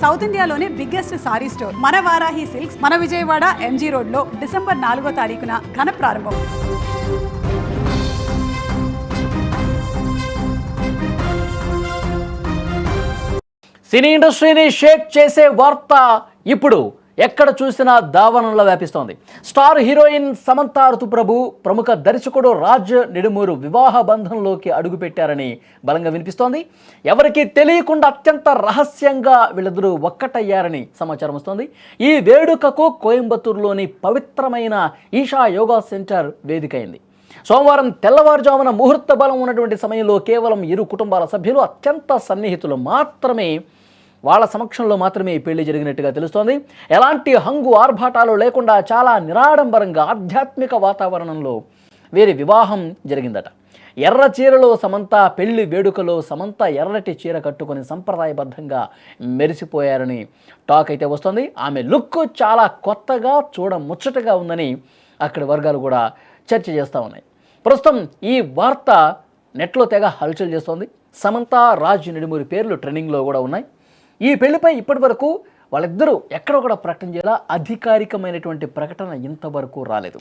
South ఇండియాలోనే biggest sorry store మన Varahi silks మన విజయవాడ ఎంజీ రోడ్ లో డిసెంబర్ 4వ తారీఖున ఘన ప్రారంభం. సినీ ఇండస్ట్రీని షేక్ చేసే వార్త ఇప్పుడు ఎక్కడ చూసినా దావానంలో వ్యాపిస్తోంది. స్టార్ హీరోయిన్ సమంత ఋతుప్రభు ప్రముఖ దర్శకుడు రాజ్ నిడుమూరు వివాహ బంధంలోకి అడుగుపెట్టారని బలంగా వినిపిస్తోంది. ఎవరికీ తెలియకుండా అత్యంత రహస్యంగా వీళ్ళిద్దరూ ఒక్కటయ్యారని సమాచారం వస్తోంది. ఈ వేడుకకు కోయంబత్తూరులోని పవిత్రమైన ఈషా యోగా సెంటర్ వేదికైంది. సోమవారం తెల్లవారుజామున ముహూర్త బలం ఉన్నటువంటి సమయంలో కేవలం ఇరు కుటుంబాల సభ్యులు అత్యంత సన్నిహితులు మాత్రమే వాళ్ళ సమక్షంలో మాత్రమే ఈ పెళ్లి జరిగినట్టుగా తెలుస్తోంది. ఎలాంటి హంగు ఆర్భాటాలు లేకుండా చాలా నిరాడంబరంగా ఆధ్యాత్మిక వాతావరణంలో వీరి వివాహం జరిగిందట. ఎర్ర చీరలో సమంత పెళ్లి వేడుకలో సమంత ఎర్రటి చీర కట్టుకొని సంప్రదాయబద్ధంగా మెరిసిపోయారని టాక్ అయితే వస్తుంది. ఆమె లుక్ చాలా కొత్తగా ముచ్చటగా ఉందని అక్కడి వర్గాలు కూడా చర్చ చేస్తూ ఉన్నాయి. ప్రస్తుతం ఈ వార్త నెట్లో తెగ హల్చల్ చేస్తోంది. సమంత రాజ్ నిడుమూరి పేర్లు ట్రెండింగ్లో కూడా ఉన్నాయి. ఈ పెళ్లిపై ఇప్పటి వరకు వాళ్ళిద్దరూ ఎక్కడ కూడా ప్రకటన చేయాలా అధికారికమైనటువంటి ప్రకటన ఇంతవరకు రాలేదు.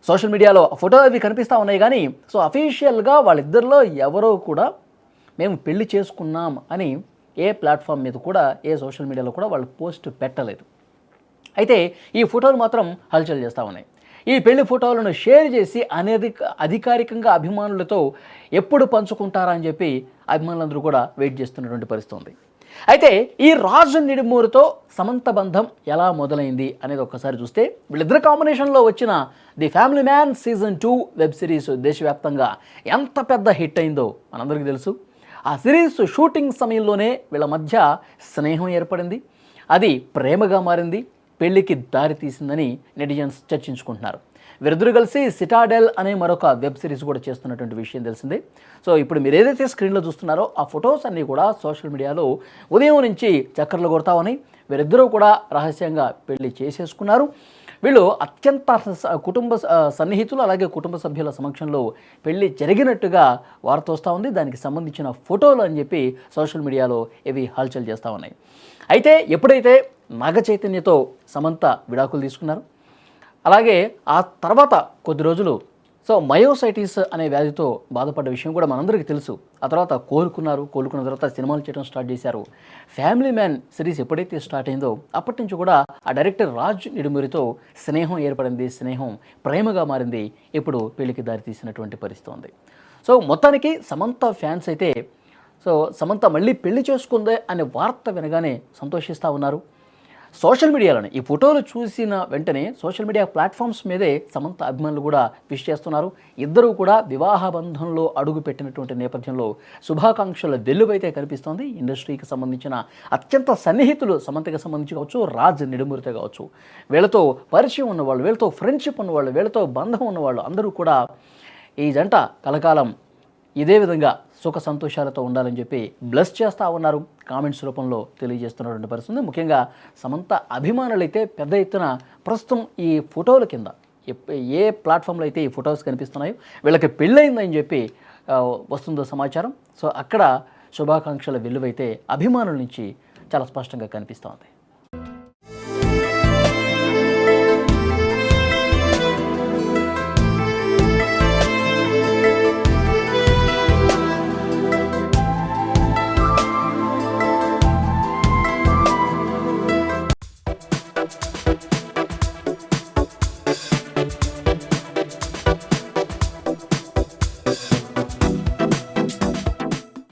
సోషల్ మీడియాలో ఫోటోలు అవి కనిపిస్తూ ఉన్నాయి కానీ అఫీషియల్గా వాళ్ళిద్దరిలో ఎవరో కూడా మేము పెళ్లి చేసుకున్నాం అని ఏ ప్లాట్ఫామ్ మీద కూడా ఏ సోషల్ మీడియాలో కూడా వాళ్ళు పోస్ట్ పెట్టలేదు. అయితే ఈ ఫోటోలు మాత్రం హల్చల్ చేస్తూ ఉన్నాయి. ఈ పెళ్లి ఫోటోలను షేర్ చేసి అధికారికంగా అభిమానులతో ఎప్పుడు పంచుకుంటారా అని చెప్పి అభిమానులందరూ కూడా వెయిట్ చేస్తున్నటువంటి పరిస్థితి ఉంది. అయితే ఈ రాజు నిడుమూరుతో సమంత బంధం ఎలా మొదలైంది అనేది ఒక్కసారి చూస్తే వీళ్ళిద్దరు కాంబినేషన్లో వచ్చిన the family man season 2 web series దేశవ్యాప్తంగా ఎంత పెద్ద హిట్ అయిందో మనందరికీ తెలుసు. ఆ సిరీస్ షూటింగ్ సమయంలోనే వీళ్ళ మధ్య స్నేహం ఏర్పడింది. అది ప్రేమగా మారింది, పెళ్లికి దారి తీసిందని నెటిజన్స్ చర్చించుకుంటున్నారు. వీరిద్దరు కలిసి సిటాడెల్ అనే మరొక వెబ్ సిరీస్ కూడా చేస్తున్నటువంటి విషయం తెలిసిందే. ఇప్పుడు మీరు ఏదైతే స్క్రీన్లో చూస్తున్నారో ఆ ఫొటోస్ అన్నీ కూడా సోషల్ మీడియాలో ఉదయం నుంచి చక్కర్లు కొడతామని వీరిద్దరూ కూడా రహస్యంగా పెళ్లి చేసేసుకున్నారు. వీళ్ళు అత్యంత కుటుంబ సన్నిహితులు అలాగే కుటుంబ సభ్యుల సమక్షంలో పెళ్లి జరిగినట్టుగా వార్త వస్తూ ఉంది. దానికి సంబంధించిన ఫోటోలు అని చెప్పి సోషల్ మీడియాలో ఇవి హల్చల్ చేస్తూ ఉన్నాయి. అయితే ఎప్పుడైతే నాగ చైతన్యతో సమంత విడాకులు తీసుకున్నారు, అలాగే ఆ తర్వాత కొద్ది రోజులు మయోసైటిస్ అనే వ్యాధితో బాధపడ్డ విషయం కూడా మనందరికీ తెలుసు. ఆ తర్వాత కోలుకున్న తర్వాత సినిమాలు చేయడం స్టార్ట్ చేశారు. ఫ్యామిలీ మ్యాన్ సిరీస్ ఎప్పుడైతే స్టార్ట్ అయిందో అప్పటి నుంచి కూడా ఆ డైరెక్టర్ రాజ్ నిడుమూరితో స్నేహం ఏర్పడింది, స్నేహం ప్రేమగా మారింది. ఇప్పుడు పెళ్లికి దారి తీసినటువంటి పరిస్థితి ఉంది. మొత్తానికి సమంత ఫ్యాన్స్ అయితే సమంత మళ్ళీ పెళ్లి చేసుకుందే అనే వార్త వినగానే సంతోషిస్తూ ఉన్నారు. సోషల్ మీడియాలోనే ఈ ఫోటోలు చూసిన వెంటనే సోషల్ మీడియా ప్లాట్ఫామ్స్ మీదే సమంత అభిమానులు కూడా విష్ చేస్తున్నారు. ఇద్దరూ కూడా వివాహ బంధంలో అడుగు పెట్టినటువంటి నేపథ్యంలో శుభాకాంక్షల వెల్లువైతే కనిపిస్తోంది. ఇండస్ట్రీకి సంబంధించిన అత్యంత సన్నిహితులు సమంతకి సంబంధించి కావచ్చు, రాజ్ నిడుమూరితో కావచ్చు, వీళ్ళతో పరిచయం ఉన్నవాళ్ళు, వీళ్ళతో ఫ్రెండ్షిప్ ఉన్నవాళ్ళు, వీళ్ళతో బంధం ఉన్నవాళ్ళు అందరూ కూడా ఈ జంట కలకాలం ఇదే విధంగా సుఖ సంతోషాలతో ఉండాలని చెప్పి బ్లెస్ చేస్తూ ఉన్నారు. కామెంట్స్ రూపంలో తెలియజేస్తున్నటువంటి పరిస్థితి. ముఖ్యంగా సమంత అభిమానులైతే పెద్ద ఎత్తున ప్రస్తుతం ఈ ఫోటోల కింద ఏ ప్లాట్ఫామ్లో అయితే ఈ ఫొటోస్ కనిపిస్తున్నాయో వీళ్ళకి పెళ్ళయిందని చెప్పి వస్తుందో సమాచారం. అక్కడ శుభాకాంక్షల వెల్లువైతే అభిమానుల నుంచి చాలా స్పష్టంగా కనిపిస్తోంది.